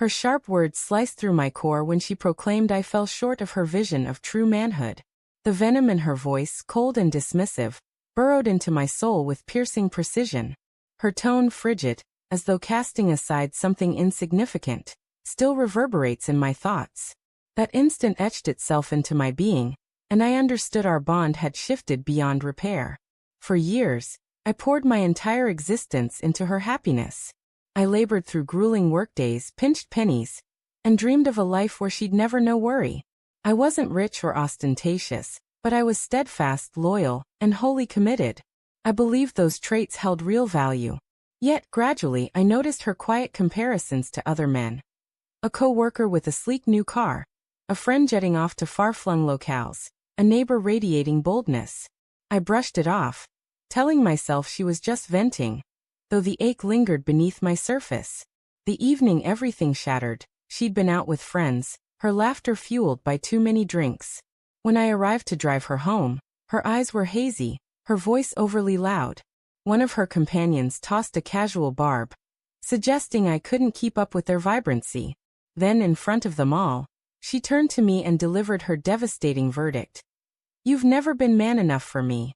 Her sharp words sliced through my core when she proclaimed I fell short of her vision of true manhood. The venom in her voice, cold and dismissive, burrowed into my soul with piercing precision. Her tone, frigid, as though casting aside something insignificant, still reverberates in my thoughts. That instant etched itself into my being, and I understood our bond had shifted beyond repair. For years, I poured my entire existence into her happiness. I labored through grueling workdays, pinched pennies, and dreamed of a life where she'd never know worry. I wasn't rich or ostentatious, but I was steadfast, loyal, and wholly committed. I believed those traits held real value. Yet, gradually, I noticed her quiet comparisons to other men. A co-worker with a sleek new car, a friend jetting off to far-flung locales, a neighbor radiating boldness. I brushed it off, telling myself she was just venting, though the ache lingered beneath my surface. The evening everything shattered. She'd been out with friends, her laughter fueled by too many drinks. When I arrived to drive her home, her eyes were hazy, her voice overly loud. One of her companions tossed a casual barb, suggesting I couldn't keep up with their vibrancy. Then, in front of them all, she turned to me and delivered her devastating verdict. "You've never been man enough for me."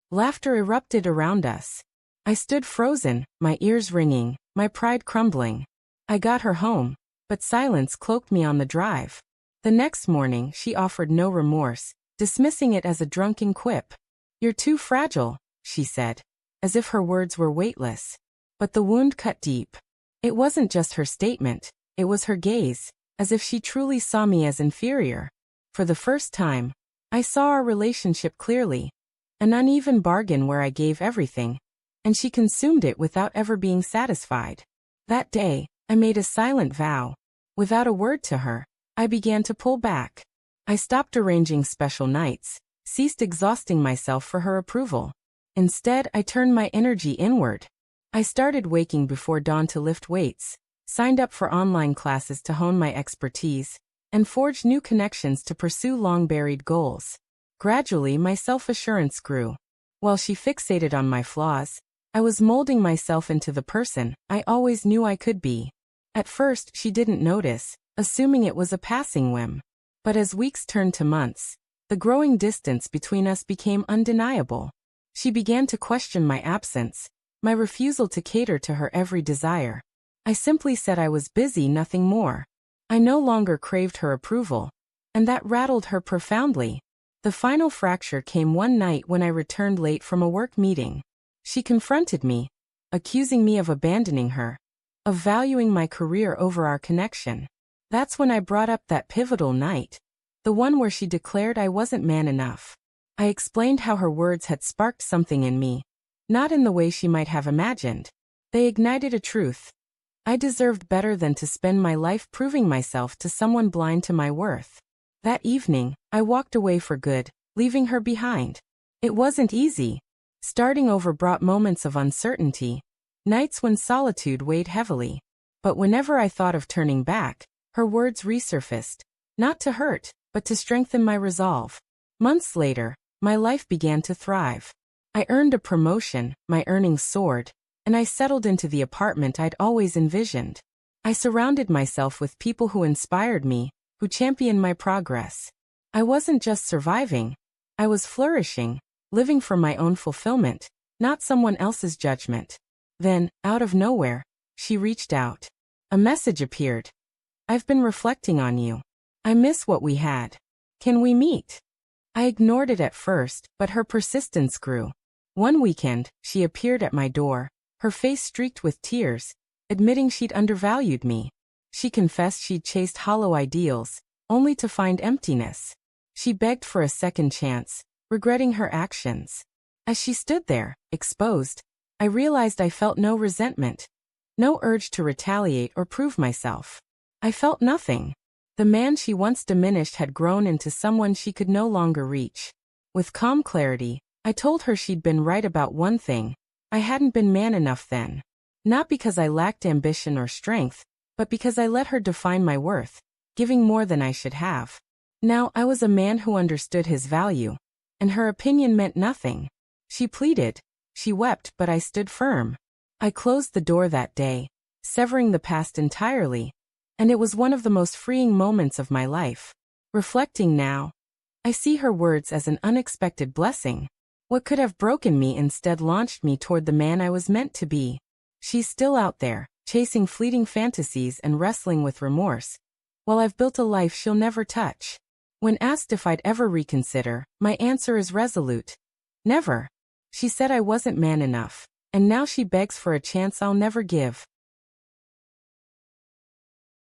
Laughter erupted around us. I stood frozen, my ears ringing, my pride crumbling. I got her home, but silence cloaked me on the drive. The next morning she offered no remorse, dismissing it as a drunken quip. "You're too fragile," she said, as if her words were weightless. But the wound cut deep. It wasn't just her statement, it was her gaze, as if she truly saw me as inferior. For the first time, I saw our relationship clearly. An uneven bargain where I gave everything, and she consumed it without ever being satisfied. That day, I made a silent vow. Without a word to her, I began to pull back. I stopped arranging special nights, ceased exhausting myself for her approval. Instead, I turned my energy inward. I started waking before dawn to lift weights, signed up for online classes to hone my expertise, and forged new connections to pursue long-buried goals. Gradually, my self-assurance grew. While she fixated on my flaws, I was molding myself into the person I always knew I could be. At first, she didn't notice, assuming it was a passing whim. But as weeks turned to months, the growing distance between us became undeniable. She began to question my absence, my refusal to cater to her every desire. I simply said I was busy, nothing more. I no longer craved her approval, and that rattled her profoundly. The final fracture came one night when I returned late from a work meeting. She confronted me, accusing me of abandoning her, of valuing my career over our connection. That's when I brought up that pivotal night, the one where she declared I wasn't man enough. I explained how her words had sparked something in me, not in the way she might have imagined. They ignited a truth. I deserved better than to spend my life proving myself to someone blind to my worth. That evening, I walked away for good, leaving her behind. It wasn't easy. Starting over brought moments of uncertainty, nights when solitude weighed heavily. But whenever I thought of turning back, her words resurfaced, not to hurt, but to strengthen my resolve. Months later, my life began to thrive. I earned a promotion, my earnings soared, and I settled into the apartment I'd always envisioned. I surrounded myself with people who inspired me, who championed my progress. I wasn't just surviving, I was flourishing, living for my own fulfillment, not someone else's judgment. Then, out of nowhere, she reached out. A message appeared. "I've been reflecting on you. I miss what we had. Can we meet?" I ignored it at first, but her persistence grew. One weekend, she appeared at my door, her face streaked with tears, admitting she'd undervalued me. She confessed she'd chased hollow ideals, only to find emptiness. She begged for a second chance, regretting her actions. As she stood there, exposed, I realized I felt no resentment, no urge to retaliate or prove myself. I felt nothing. The man she once diminished had grown into someone she could no longer reach. With calm clarity, I told her she'd been right about one thing. I hadn't been man enough then. Not because I lacked ambition or strength, but because I let her define my worth, giving more than I should have. Now I was a man who understood his value, and her opinion meant nothing. She pleaded, she wept, but I stood firm. I closed the door that day, severing the past entirely, And it was one of the most freeing moments of my life. Reflecting now, I see her words as an unexpected blessing. What could have broken me instead launched me toward the man I was meant to be. She's still out there, chasing fleeting fantasies and wrestling with remorse, while I've built a life she'll never touch. When asked if I'd ever reconsider, my answer is resolute. Never. She said I wasn't man enough, and now she begs for a chance I'll never give.